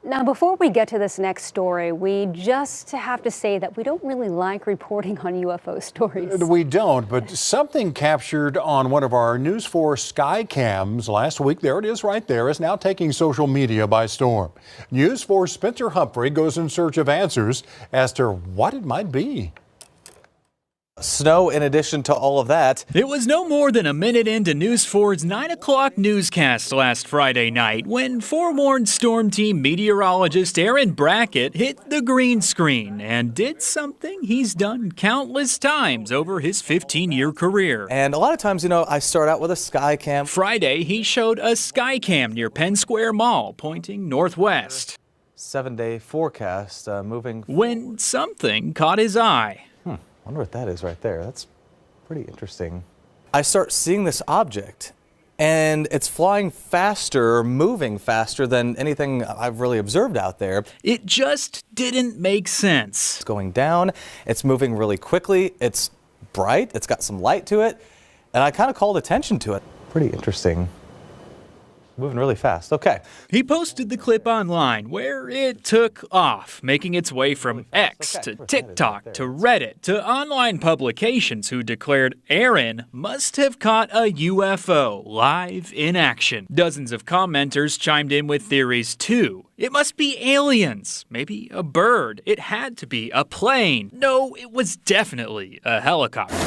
Now, before we get to this next story, we just have to say that we don't really like reporting on UFO stories. We don't, but something captured on one of our News 4 sky cams last week, there it is right there, is now taking social media by storm. News 4's Spencer Humphrey goes in search of answers as to what it might be. Snow in addition to all of that. It was no more than a minute into News 4's 9 o'clock newscast last Friday night when forewarned Storm Team meteorologist Aaron Brackett hit the green screen and did something he's done countless times over his 15-year career. And a lot of times, I start out with a sky cam. Friday, he showed a sky cam near Penn Square Mall pointing northwest. 7-day forecast moving forward. When something caught his eye. I wonder what that is right there. That's pretty interesting. I start seeing this object, and it's flying faster, moving faster than anything I've really observed out there. It just didn't make sense. It's going down, it's moving really quickly, it's bright, it's got some light to it, and I kind of called attention to it. Pretty interesting. Moving really fast. Okay. He posted the clip online where it took off, making its way from X to TikTok to Reddit to online publications who declared Aaron must have caught a UFO live in action. Dozens of commenters chimed in with theories too. It must be aliens, maybe a bird. It had to be a plane. No, it was definitely a helicopter.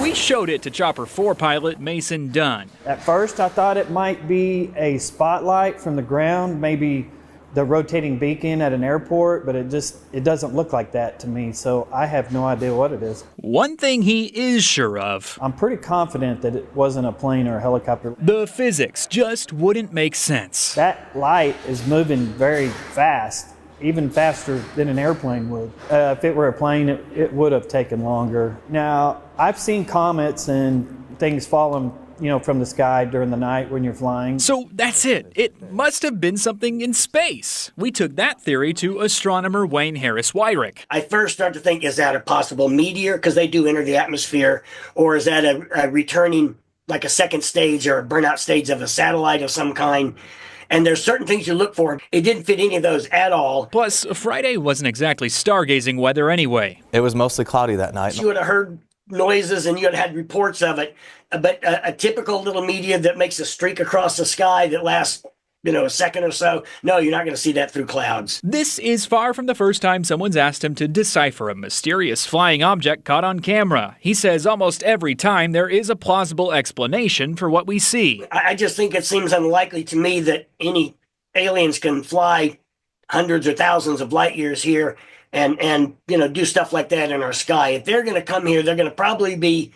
We showed it to Chopper 4 pilot Mason Dunn. At first, I thought it might be a spotlight from the ground, maybe the rotating beacon at an airport, but it doesn't look like that to me, so I have no idea what it is. One thing he is sure of. I'm pretty confident that it wasn't a plane or a helicopter. The physics just wouldn't make sense. That light is moving very fast, even faster than an airplane would. If it were a plane, it would have taken longer. Now, I've seen comets and things falling, from the sky during the night when you're flying. So that's it. It must have been something in space. We took that theory to astronomer Wayne Harris Wyrick. I first start to think, is that a possible meteor? Because they do enter the atmosphere. Or is that a returning, like a second stage or a burnout stage of a satellite of some kind? And there's certain things you look for. It didn't fit any of those at all. Plus, Friday wasn't exactly stargazing weather anyway. It was mostly cloudy that night. You would have heard noises and you would have had reports of it. But a typical little meteor that makes a streak across the sky that lasts, a second or so, no, you're not going to see that through clouds. This is far from the first time someone's asked him to decipher a mysterious flying object caught on camera. He says almost every time there is a plausible explanation for what we see. I just think it seems unlikely to me that any aliens can fly hundreds or thousands of light years here and do stuff like that in our sky. If they're going to come here, they're going to probably be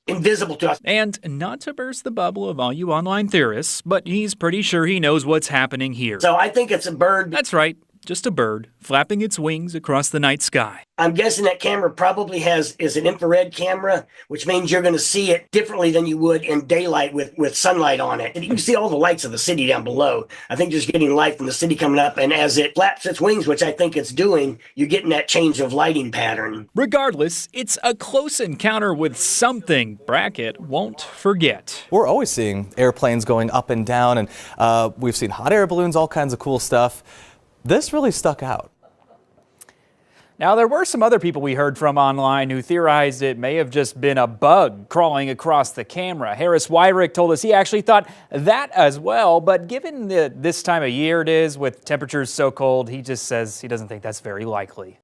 invisible to us. And not to burst the bubble of all you online theorists, but he's pretty sure he knows what's happening here. So I think it's a bird. That's right. Just a bird flapping its wings across the night sky. I'm guessing that camera probably is an infrared camera, which means you're going to see it differently than you would in daylight with sunlight on it. And you can see all the lights of the city down below. I think just getting light from the city coming up, and as it flaps its wings, which I think it's doing, you're getting that change of lighting pattern. Regardless, it's a close encounter with something Brackett won't forget. We're always seeing airplanes going up and down, and we've seen hot air balloons, all kinds of cool stuff. This really stuck out. Now, there were some other people we heard from online who theorized it may have just been a bug crawling across the camera. Harris Wyrick told us he actually thought that as well, but given this time of year it is with temperatures so cold, he just says he doesn't think that's very likely.